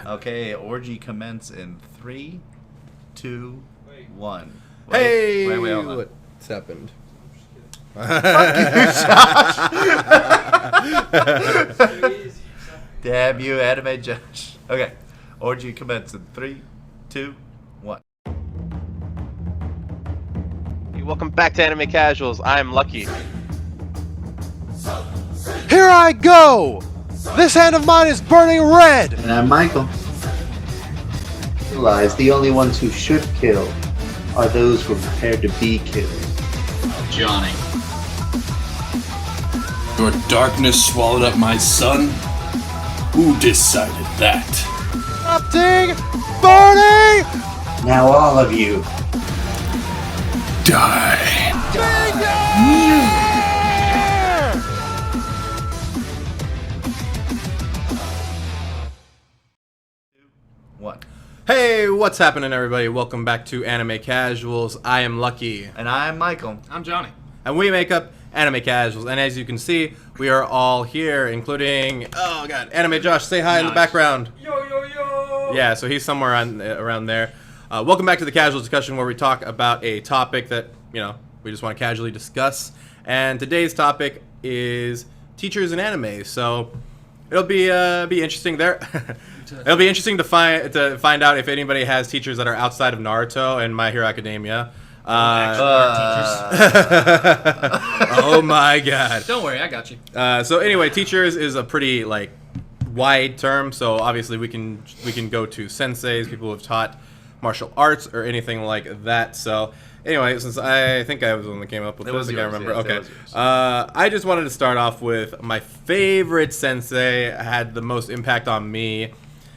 Okay, orgy commence in 3, 2, 1. Hey! Wait, hold on. What's happened? Damn you, anime Josh. Okay, orgy commence in 3, 2, 1. Welcome back to Anime Casuals. I'm Lucky. Here I go! This hand of mine is burning red! And I'm Michael. Realize the only ones who should kill are those who are prepared to be killed. Johnny. Your darkness swallowed up my son? Who decided that? Erupting! Burning! Now all of you. Die. One. Hey, what's happening, everybody? Welcome back to Anime Casuals. I am Lucky, And I'm Michael. I'm Johnny. and we make up Anime Casuals. And as you can see, we are all here, including, oh god, Anime Josh. Say hi in the Nice. background. Yo, yo, yo! Yeah, so he's somewhere around there. Welcome back to the Casual Discussion, where we talk about a topic that, we just want to casually discuss. And today's topic is teachers in anime. So it'll be interesting there. It'll be interesting to find out if anybody has teachers that are outside of Naruto and My Hero Academia. Oh my god. Don't worry, I got you. So anyway, teachers is a pretty wide term. So obviously we can go to senseis, people who have taught martial arts or anything like that. So anyway, since I think I was the one that came up with It this, was I yours, can't remember. yes, it Okay, was yours. I just wanted to start off with my favorite sensei had the most impact on me,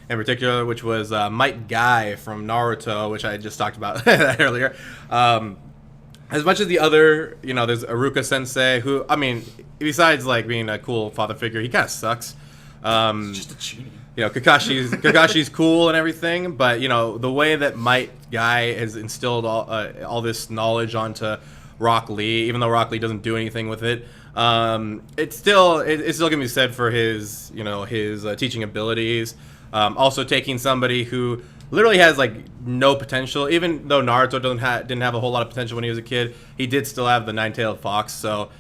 in particular, which was Might Guy from Naruto, which I just talked about earlier. As much as the other, there's Aruka Sensei, who, I mean, besides being a cool father figure, he kind of sucks. Just a tuning. Kakashi's cool and everything, but the way that Might Guy has instilled all this knowledge onto Rock Lee, even though Rock Lee doesn't do anything with it, it's still can be said for his his teaching abilities. Also taking somebody who literally has no potential, even though Naruto didn't have a whole lot of potential when he was a kid, he did still have the nine-tailed fox. So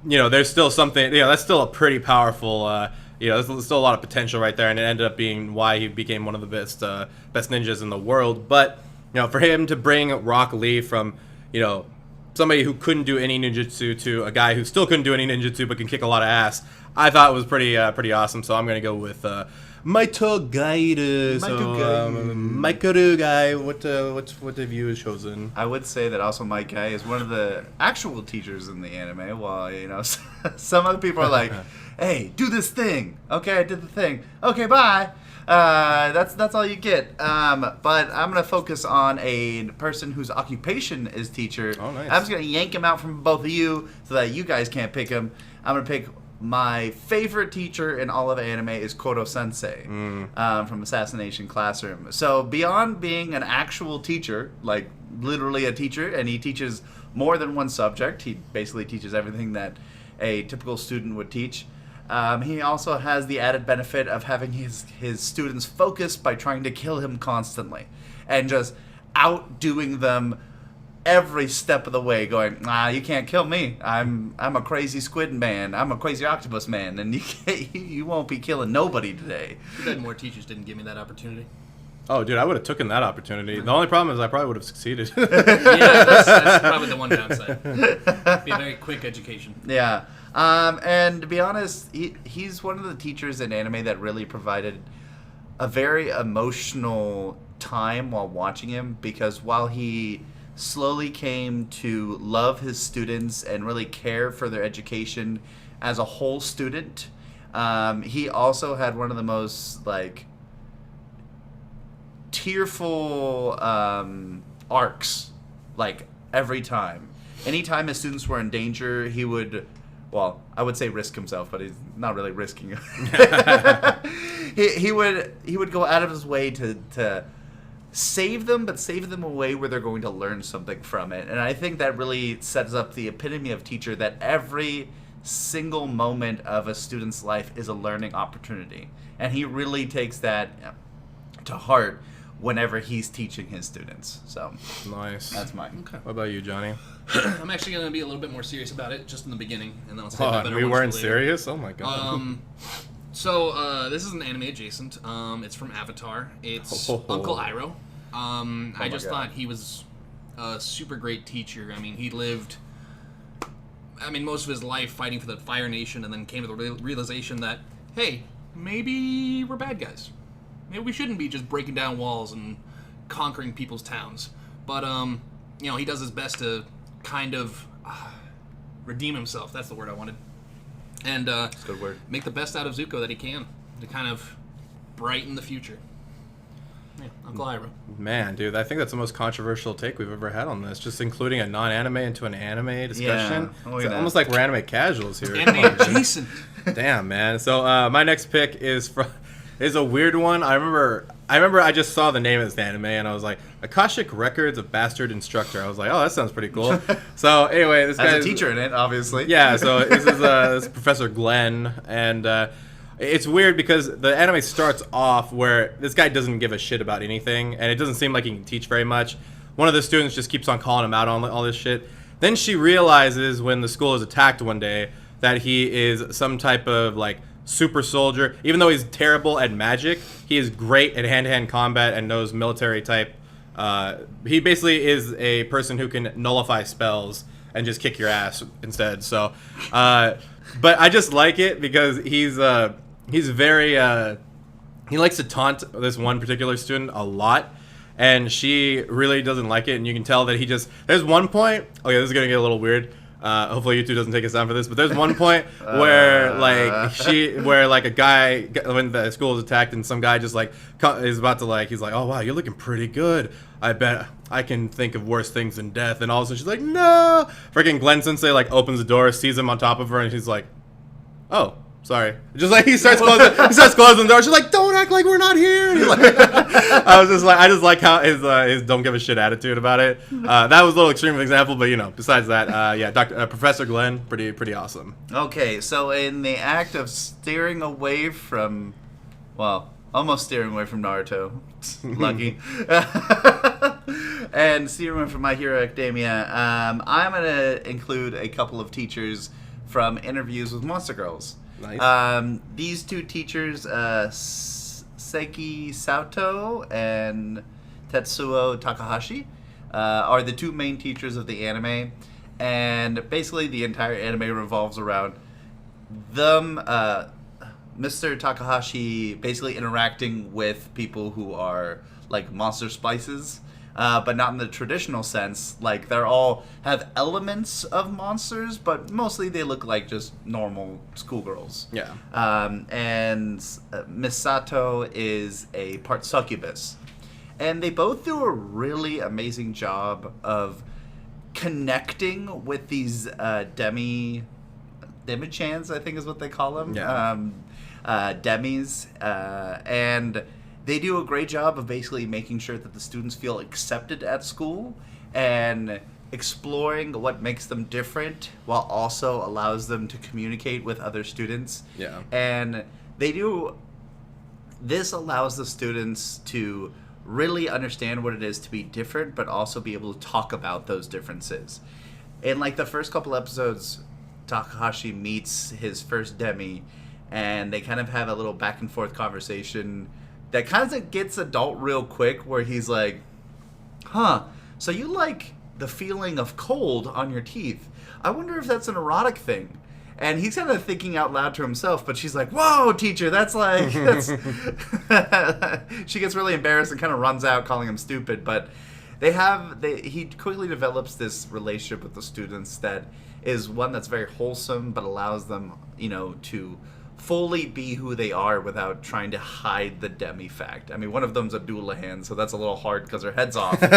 there's still something. That's still a pretty powerful. There's still a lot of potential right there, and it ended up being why he became one of the best ninjas in the world. But for him to bring Rock Lee from somebody who couldn't do any ninjutsu to a guy who still couldn't do any ninjutsu but can kick a lot of ass, I thought it was pretty awesome. So I'm gonna go with Maito Gaida. Maikoru Guy. What have you chosen? I would say that also Mike Guy is one of the actual teachers in the anime, while, some other people are like, hey, do this thing. Okay, I did the thing. Okay, bye. That's all you get. But I'm going to focus on a person whose occupation is teacher. Oh, nice. I'm just going to yank him out from both of you so that you guys can't pick him. I'm going to pick my favorite teacher in all of anime is Koro Sensei from Assassination Classroom. So beyond being an actual teacher, literally a teacher, and he teaches more than one subject, he basically teaches everything that a typical student would teach. He also has the added benefit of having his students focused by trying to kill him constantly and just outdoing them every step of the way, going, you can't kill me. I'm a crazy squid man. I'm a crazy octopus man, and you won't be killing nobody today. Too bad more teachers didn't give me that opportunity. Oh, dude, I would have taken that opportunity. The only problem is I probably would have succeeded. Yeah, that's probably the one downside. Be a very quick education. Yeah. And to be honest, he's one of the teachers in anime that really provided a very emotional time while watching him, because while he slowly came to love his students and really care for their education as a whole student, he also had one of the most tearful arcs every time. Anytime his students were in danger, he would, well, I would say risk himself, but he's not really risking it. he would go out of his way to save them, but save them a way where they're going to learn something from it. And I think that really sets up the epitome of teacher, that every single moment of a student's life is a learning opportunity. And he really takes that to heart whenever he's teaching his students. So Nice. that's mine. Okay. What about you, Johnny? I'm actually going to be a little bit more serious about it just in the beginning, and then I'll say my better We ones weren't for later. serious? Oh my god. So this is an anime adjacent. It's from Avatar. It's Uncle Iroh. I just God. thought he was a super great teacher. I mean, he lived, most of his life fighting for the Fire Nation, and then came to the realization that, hey, maybe we're bad guys. Maybe we shouldn't be just breaking down walls and conquering people's towns. But he does his best to kind of redeem himself. That's the word I wanted. And Good word. make the best out of Zuko that he can to kind of brighten the future. Yeah, Uncle Iroh. Man, dude, I think that's the most controversial take we've ever had on this. Just including a non-anime into an anime discussion. Oh, It's yeah. almost like we're anime casuals here. Anime adjacent. Damn, man. So my next pick is a weird one. I remember I just saw the name of this anime and I was like, Akashic Records of Bastard Instructor. I was like, oh, that sounds pretty cool. So anyway, this As guy's a teacher in it, obviously. Yeah, so this is Professor Glenn, and it's weird because the anime starts off where this guy doesn't give a shit about anything, and it doesn't seem like he can teach very much. One of the students just keeps on calling him out on all this shit. Then she realizes when the school is attacked one day that he is some type of like super soldier. Even though he's terrible at magic, he is great at hand-to-hand combat and knows military type. He basically is a person who can nullify spells and just kick your ass instead. So, but I just like it because he's very he likes to taunt this one particular student a lot, and she really doesn't like it. And you can tell that there's one point. Okay, this is gonna get a little weird. Hopefully YouTube doesn't take us down for this, but there's one point where like a guy, when the school is attacked and some guy just like is about to he's like, oh wow, you're looking pretty good. I bet I can think of worse things than death. And all of a sudden she's like, no. Freaking Glenn Sensei opens the door, sees him on top of her, and he's like, oh, sorry. Just he starts closing the door. She's like, don't act like we're not here. And he's like, I just like how his don't give a shit attitude about it. That was a little extreme example, but besides that, Professor Glenn, pretty awesome. Okay, so in the act of steering away from, almost steering away from Naruto, lucky, and steering away from My Hero Academia, I'm going to include a couple of teachers from Interviews with Monster Girls. Nice. These two teachers, Seiki Sato and Tetsuo Takahashi, are the two main teachers of the anime, and basically the entire anime revolves around them, Mr. Takahashi basically interacting with people who are like monster spices, but not in the traditional sense. Like they're all have elements of monsters, but mostly they look like just normal schoolgirls. Yeah. And Miss Sato is a part succubus. And they both do a really amazing job of connecting with these demichans, I think is what they call them. Yeah. Demis. And they do a great job of basically making sure that the students feel accepted at school and exploring what makes them different while also allows them to communicate with other students. Yeah. And this allows the students to really understand what it is to be different, but also be able to talk about those differences. In the first couple episodes, Takahashi meets his first demi, and they kind of have a little back and forth conversation that kind of gets adult real quick, where he's like, so you like the feeling of cold on your teeth. I wonder if that's an erotic thing. And he's kind of thinking out loud to himself, but she's like, whoa, teacher, that's... She gets really embarrassed and kind of runs out calling him stupid, but he quickly develops this relationship with the students that is one that's very wholesome, but allows them, to fully be who they are without trying to hide the demi fact. I mean, one of them's a Doulahan, so that's a little hard because her head's off. But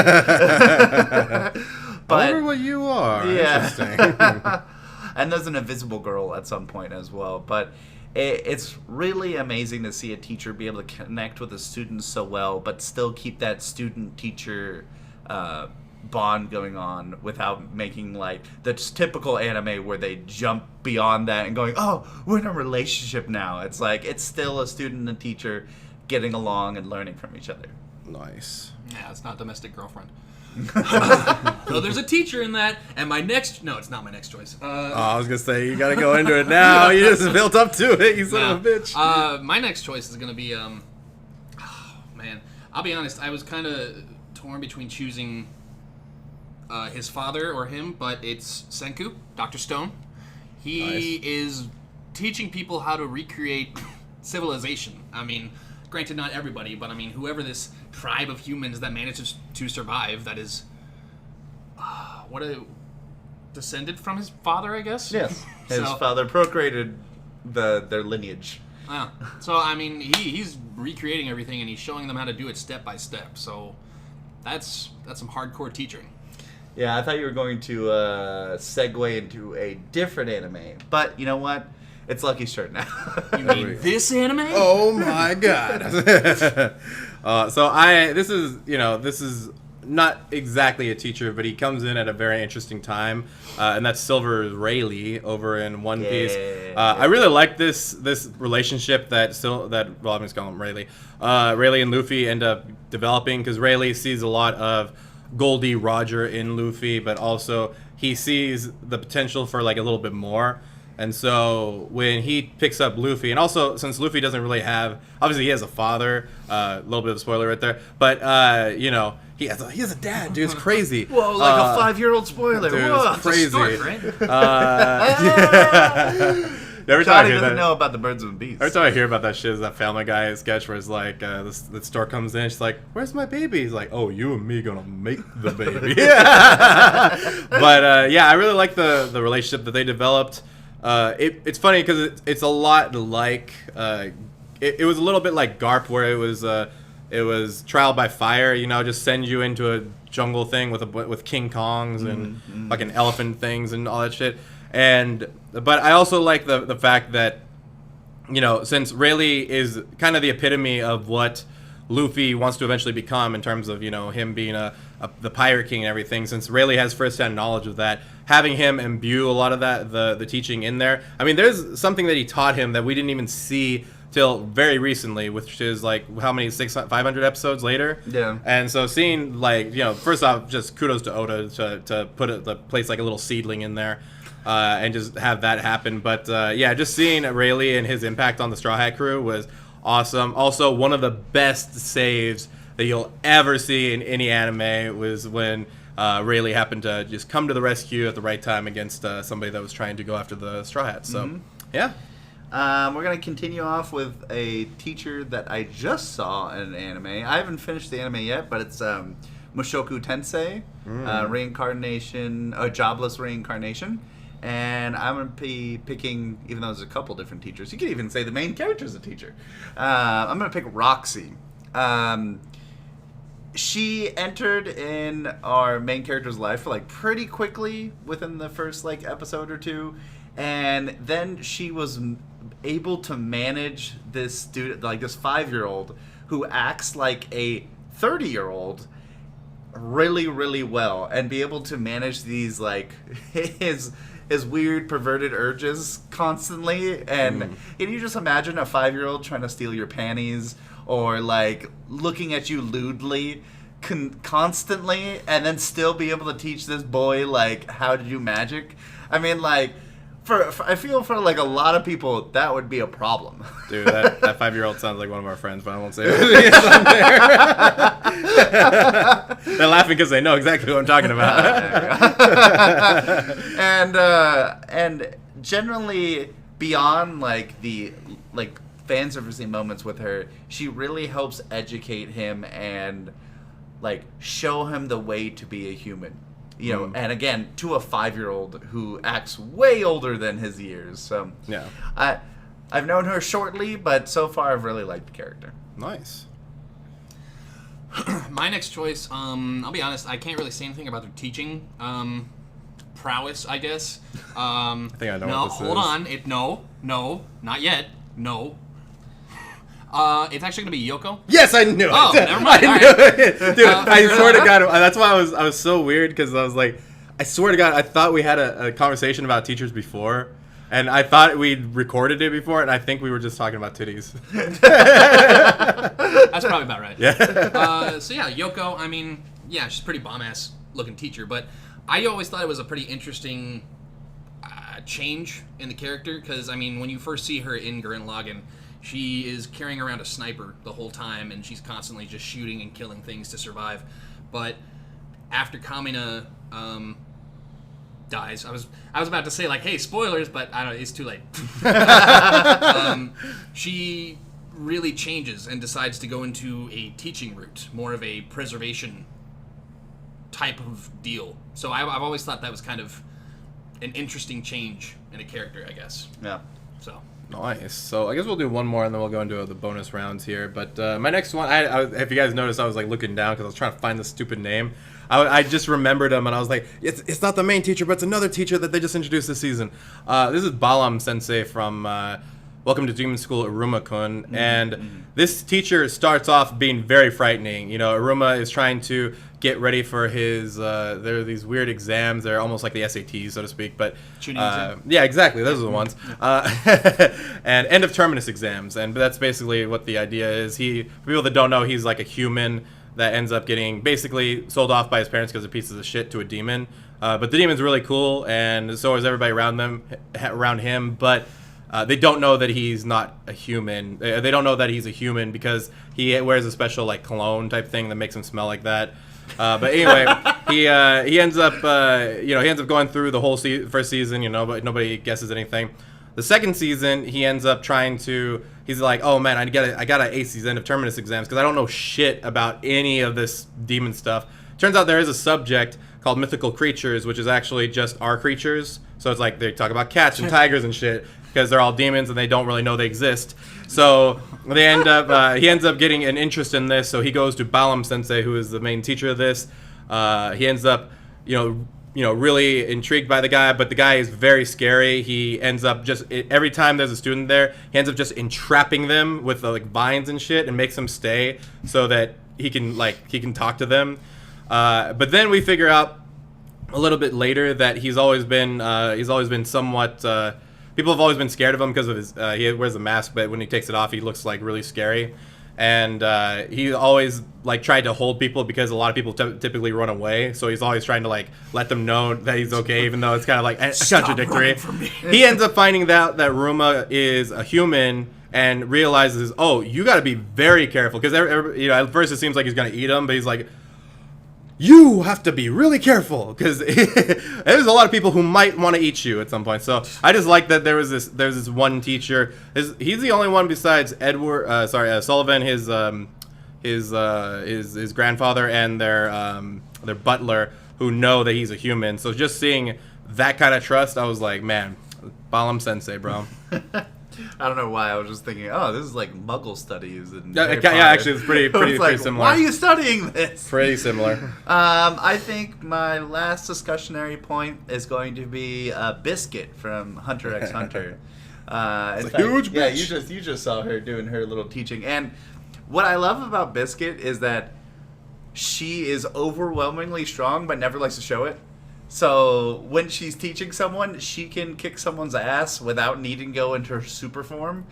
I wonder what you are. Yeah. Interesting. And there's an invisible girl at some point as well. But it's really amazing to see a teacher be able to connect with the students so well, but still keep that student-teacher bond going on without making the typical anime where they jump beyond that and going, oh, we're in a relationship now. It's it's still a student and a teacher getting along and learning from each other. Nice. Yeah, it's not domestic girlfriend. So there's a teacher in that, and no, it's not my next choice. I was gonna say you gotta go into it now. You just built up to it, you son of a bitch. My next choice is gonna be man, I'll be honest, I was kind of torn between choosing his father or him, but it's Senku, Dr. Stone. He is teaching people how to recreate civilization. I mean, granted, not everybody, but I mean, whoever this tribe of humans that manages to survive, that is, descended from his father, I guess? Yes. His So- father procreated their lineage. Yeah. So I mean, he's recreating everything, and he's showing them how to do it step by step. So that's some hardcore teaching. Yeah, I thought you were going to segue into a different anime, but you know what? It's Lucky's turn now. You mean this anime? Oh my god. This is not exactly a teacher, but he comes in at a very interesting time, and that's Silver Rayleigh over in One Piece. I really like this relationship I'm just calling him Rayleigh. Rayleigh and Luffy end up developing because Rayleigh sees a lot of Goldie Roger in Luffy, but also he sees the potential for like a little bit more. And so when he picks up Luffy, and also since Luffy doesn't really have, obviously he has a father, a little bit of a spoiler right there, but he has a dad, dude. It's crazy. Whoa, like a 5-year-old spoiler. Dude, Whoa. it's crazy. Stork, right? Every time I Johnny hear doesn't that, know about the birds and bees. every time I hear about that shit is that Family Guy sketch where it's like the stork comes in, she's like, "Where's my baby?" He's like, "Oh, you and me gonna make the baby." But I really like the relationship that they developed. It's funny because it's a lot like it was a little bit like Garp, where it was trial by fire, just send you into a jungle thing with King Kongs and fucking elephant things and all that shit. But I also like the fact that since Rayleigh is kind of the epitome of what Luffy wants to eventually become in terms of him being the pirate king and everything, since Rayleigh has firsthand knowledge of that, having him imbue a lot of that the teaching in there. I mean, there's something that he taught him that we didn't even see till very recently, which is like how many 500 episodes later. Yeah. And so seeing first off, just kudos to Oda to put the place like a little seedling in there. And just have that happen. But just seeing Rayleigh and his impact on the Straw Hat crew was awesome. Also, one of the best saves that you'll ever see in any anime was when Rayleigh happened to just come to the rescue at the right time against somebody that was trying to go after the Straw Hats. So, yeah. We're going to continue off with a teacher that I just saw in an anime. I haven't finished the anime yet, but it's Mushoku Tensei, reincarnation, a jobless reincarnation. And I'm going to be picking, even though there's a couple different teachers, you could even say the main character's a teacher. I'm going to pick Roxy. She entered in our main character's life for pretty quickly within the first episode or two. And then she was able to manage this student, this 5-year-old who acts like a 30-year-old really, really well, and be able to manage these his weird perverted urges constantly. And can you just imagine a 5-year-old trying to steal your panties or looking at you lewdly constantly, and then still be able to teach this boy how to do magic? I mean, for I feel for a lot of people that would be a problem. Dude, that 5-year-old sounds like one of our friends, but I won't say it. They're laughing because they know exactly what I'm talking about. And generally beyond the fan servicing moments with her, she really helps educate him and show him the way to be a human. And again, to a 5-year-old who acts way older than his years. So Yeah. I've known her shortly, but so far I've really liked the character. Nice. My next choice, I'll be honest, I can't really say anything about their teaching prowess, I guess. I think I know what this is. Hold on. No, not yet. No. It's actually gonna be Yoko. Yes, I knew it. Oh, never mind. I knew it. Dude, I swear to God, that's why I was so weird, because I was like, I swear to God, I thought we had a conversation about teachers before, and I thought we'd recorded it before, and I think we were just talking about titties. That's probably about right. Yeah. So yeah, Yoko. I mean, yeah, she's a pretty bomb-ass looking teacher, but I always thought it was a pretty interesting change in the character because I mean, when you first see her in Gurren Lagann, she is carrying around a sniper the whole time, and she's constantly just shooting and killing things to survive. But after Kamina dies, I was about to say like, hey, spoilers, but I don't. It's too late. She really changes and decides to go into a teaching route, more of a preservation type of deal. So I've always thought that was kind of an interesting change in a character, I guess. Yeah. So. Nice. So I guess we'll do one more and then we'll go into the bonus rounds here. But my next one, if you guys noticed, I was like looking down because I was trying to find the stupid name. I just remembered him and I was like, it's not the main teacher, but it's another teacher that they just introduced this season. This is Balam Sensei from Welcome to Demon School, Iruma-kun. And this teacher starts off being very frightening. You know, Iruma is trying to get ready for his, there are these weird exams. They're almost like the SATs, so to speak. But yeah, exactly. Those are the ones. And end of terminus exams. And that's basically what the idea is. For people that don't know, he's like a human that ends up getting basically sold off by his parents because they're pieces of shit to a demon. But the demon's really cool, and so is everybody around him. But they don't know that he's not a human. They don't know that he's a human because he wears a special like cologne type thing that makes him smell like that. But anyway, he ends up going through the whole first season, but nobody guesses anything. The second season, he ends up he's like, oh man, I gotta ace these end of terminus exams because I don't know shit about any of this demon stuff. Turns out there is a subject called mythical creatures, which is actually just our creatures. So it's like they talk about cats and tigers and shit because they're all demons and they don't really know they exist. So they end up he ends up getting an interest in this. So he goes to Balam Sensei, who is the main teacher of this. He ends up, really intrigued by the guy, but the guy is very scary. He ends up every time there's a student there, he ends up just entrapping them with like vines and shit and makes them stay so that he can talk to them. But then we figure out a little bit later that he's always been somewhat. People have always been scared of him because of his. He wears a mask, but when he takes it off, he looks like really scary. And he always tried to hold people because a lot of people typically run away. So he's always trying to let them know that he's okay, even though it's kind of contradictory. He ends up finding out that Ruma is a human and realizes, oh, you got to be very careful because at first it seems like he's gonna eat him, but he's like, you have to be really careful because there's a lot of people who might want to eat you at some point. So I just like that there's this one teacher. He's the only one besides Sullivan, his grandfather, and their butler who know that he's a human. So just seeing that kind of trust, I was like, man, Balam Sensei, bro. I don't know why. I was just thinking, oh, this is like Muggle studies. And actually, it's pretty similar. Why are you studying this? Pretty similar. I think my last discussionary point is going to be Biscuit from Hunter x Hunter. Huge yeah, bitch. you just saw her doing her little teaching, and what I love about Biscuit is that she is overwhelmingly strong, but never likes to show it. So when she's teaching someone, she can kick someone's ass without needing to go into her super form,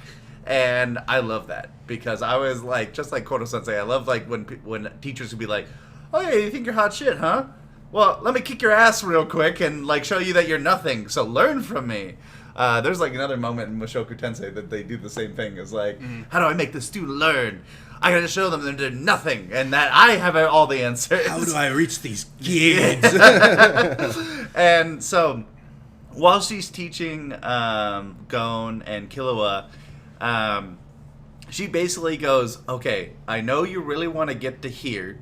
and I love that because I was like, just like Koto Sensei, I love when teachers would be like, "Oh yeah, you think you're hot shit, huh? Well, let me kick your ass real quick and show you that you're nothing. So learn from me." There's another moment in Mushoku Tensei that they do the same thing. It's like, how do I make the student learn? I gotta show them that they're nothing and that I have all the answers. How do I reach these kids? And so, while she's teaching Gon and Killua, she basically goes, okay, I know you really want to get to here,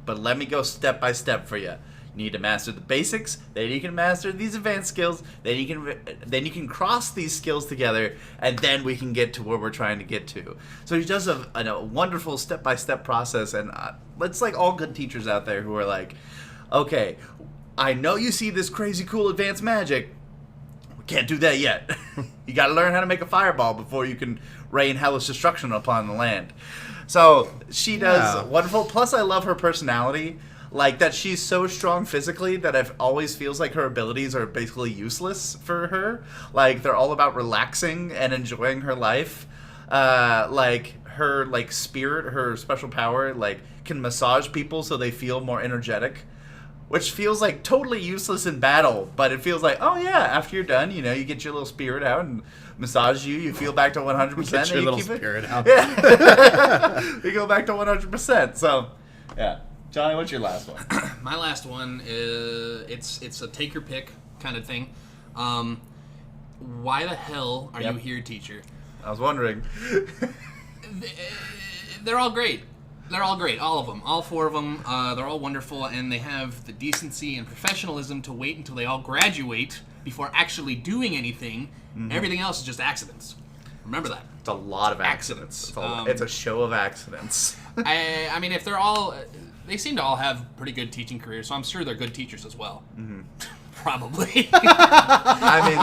but let me go step by step for you. You need to master the basics, then you can master these advanced skills, then you can cross these skills together, and then we can get to where we're trying to get to. So he does a wonderful step-by-step process, and it's like all good teachers out there who are like, okay, I know you see this crazy cool advanced magic, we can't do that yet. You gotta learn how to make a fireball before you can rain hellish destruction upon the land. So she does wonderful, plus I love her personality. That she's so strong physically that it always feels like her abilities are basically useless for her. They're all about relaxing and enjoying her life. her like spirit, her special power, like can massage people so they feel more energetic, which feels like totally useless in battle, but it feels like, oh yeah, after you're done, you know, you get your little spirit out and massage you feel back to 100%. Get your and you little keep it. spirit out. Yeah. You go back to 100%. So, yeah. Johnny, what's your last one? My last one is it's a take your pick kind of thing. Why the hell are you here, teacher? I was wondering. They're all great. They're all great, all of them, all 4 of them. They're all wonderful, and they have the decency and professionalism to wait until they all graduate before actually doing anything. Everything else is just accidents. Remember that. It's a lot of accidents. It's a show of accidents. I mean, if they're all, they seem to all have pretty good teaching careers, so I'm sure they're good teachers as well. Probably. I mean,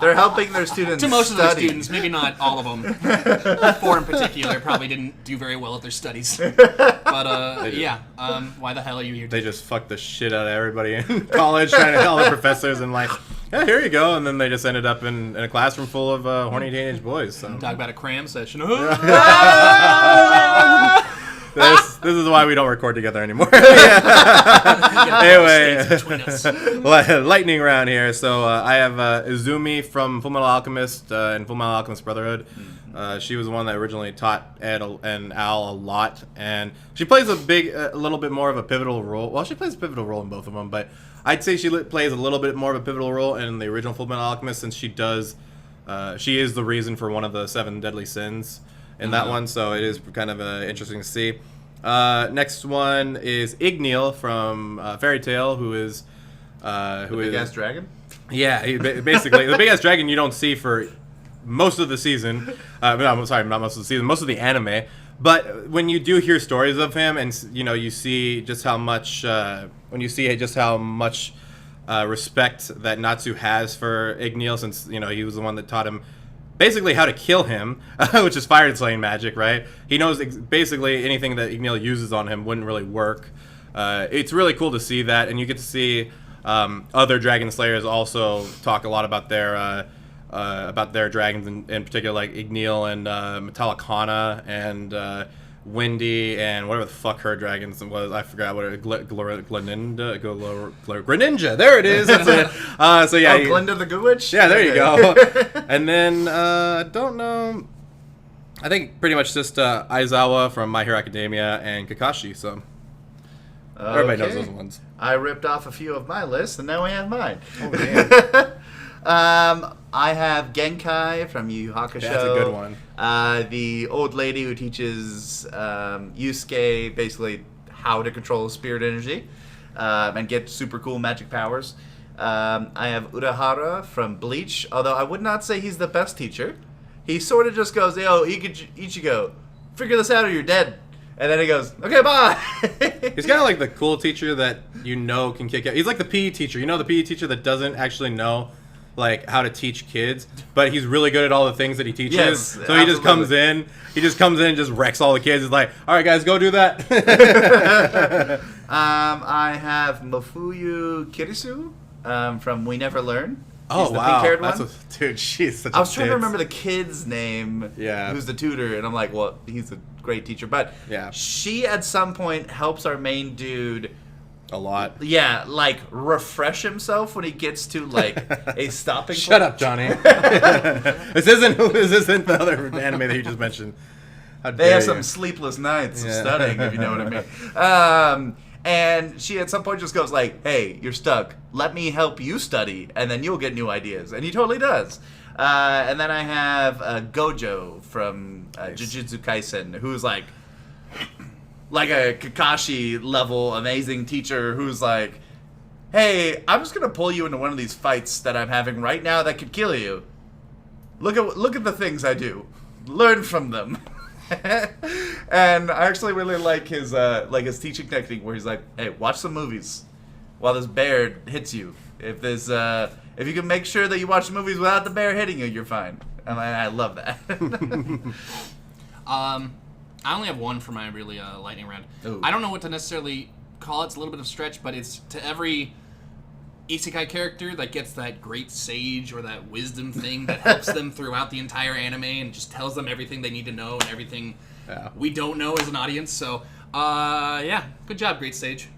they're helping their students To most of study. the students, maybe not all of them. 4 in particular probably didn't do very well at their studies. But why the hell are you here? They just fucked the shit out of everybody in college, trying to tell the professors and like, yeah, here you go, and then they just ended up in a classroom full of horny teenage boys. So Talk about a cram session. this is why we don't record together anymore. Anyway, Between us. lightning round here. So I have Izumi from Fullmetal Alchemist and Fullmetal Alchemist Brotherhood. She was the one that originally taught Ed and Al a lot, and she plays a little bit more of a pivotal role. Well, she plays a pivotal role in both of them, but I'd say she plays a little bit more of a pivotal role in the original Fullmetal Alchemist, since she is the reason for one of the 7 deadly sins in that one. So it is kind of interesting to see. Next one is Igneal from Fairy Tail, who is Big ass dragon? yeah, basically the big ass dragon you don't see for most of the season. No, I'm sorry, not most of the season, most of the anime. But when you do hear stories of him, and you see just how much respect that Natsu has for Igneal, since he was the one that taught him basically how to kill him, which is fire slaying magic, right? He knows basically anything that Igneal uses on him wouldn't really work. It's really cool to see that, and you get to see other dragon slayers also talk a lot about their dragons, in particular, like Igneal and Metallicana and Wendy and whatever the fuck her dragons was. I forgot what it Greninja. There it is. That's it. So yeah, Glinda the Good Witch? yeah, there you go. And then I don't know. I think pretty much just Aizawa from My Hero Academia and Kakashi. So everybody knows those ones. I ripped off a few of my lists, and now we have mine. Oh man, I have Genkai from Yu Yu Hakusho. that's a good one. The old lady who teaches Yusuke basically how to control spirit energy and get super cool magic powers. I have Urahara from Bleach, although I would not say he's the best teacher. He sort of just goes, yo, Ichigo, figure this out or you're dead. And then he goes, okay, bye. He's kind of like the cool teacher that can kick out. He's like the PE teacher. The PE teacher that doesn't actually know like how to teach kids, but he's really good at all the things that he teaches. Yes, so absolutely. he just comes in and just wrecks all the kids. He's like, all right, guys, go do that. I have Mafuyu Kirisu from We Never Learn. Oh, He's the wow. pink-haired That's one. dude, she's such I was a trying to tits. remember the kid's name, Yeah. who's the tutor, and I'm like, well, he's a great teacher. But Yeah. she, at some point, helps our main dude, a lot. yeah, like, refresh himself when he gets to, like, a stopping Shut point. up, Johnny. This isn't the other anime that you just mentioned. How They dare have you. some sleepless nights of Yeah. studying, if you know what I mean. And she at some point just goes like, hey, you're stuck. Let me help you study, and then you'll get new ideas. And he totally does. And then I have Gojo from Jujutsu Kaisen, who's like a Kakashi level amazing teacher who's like, hey, I'm just going to pull you into one of these fights that I'm having right now that could kill you. Look at the things I do. Learn from them. And I actually really like his teaching technique where he's like, hey, watch some movies while this bear hits you. If you can make sure that you watch movies without the bear hitting you, you're fine. And I love that. I only have one for my really lightning round. Ooh. I don't know what to necessarily call it. It's a little bit of a stretch, but it's to every isekai character that gets that great sage or that wisdom thing that helps them throughout the entire anime and just tells them everything they need to know and everything Yeah. we don't know as an audience. So, yeah, good job, Great Sage.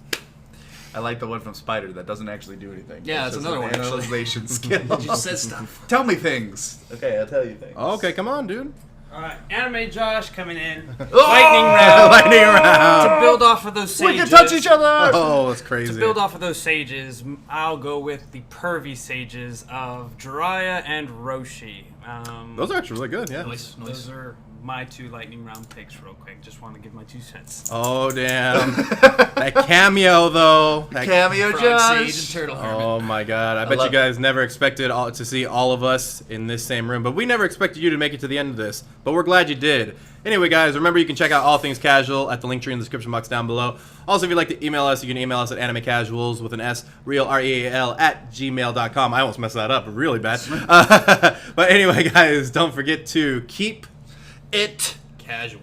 I like the one from Spider that doesn't actually do anything. Yeah, It's that's just another an one. Actualization skill. It just says stuff. Tell me things. Okay, I'll tell you things. Okay, come on, dude. Alright, Anime Josh coming in. Oh! Lightning round. Lightning round. To build off of those We sages. can touch each other. Oh, that's crazy. To build off of those sages, I'll go with the pervy sages of Jiraiya and Roshi. Those are actually really good, yeah. Nice. Those are my 2 lightning round picks, real quick. Just want to give my 2 cents. Oh, damn. That cameo, though. That Cameo, Frog Sage and Josh. Turtle Hermit. Oh my god! I bet you love- guys never expected to see all of us in this same room, but we never expected you to make it to the end of this. But we're glad you did. Anyway, guys, remember you can check out All Things Casual at the link tree in the description box down below. Also, if you'd like to email us, you can email us at animecasuals with an S, real REAL at gmail.com. I almost messed that up really bad. But anyway, guys, don't forget to keep It Casual.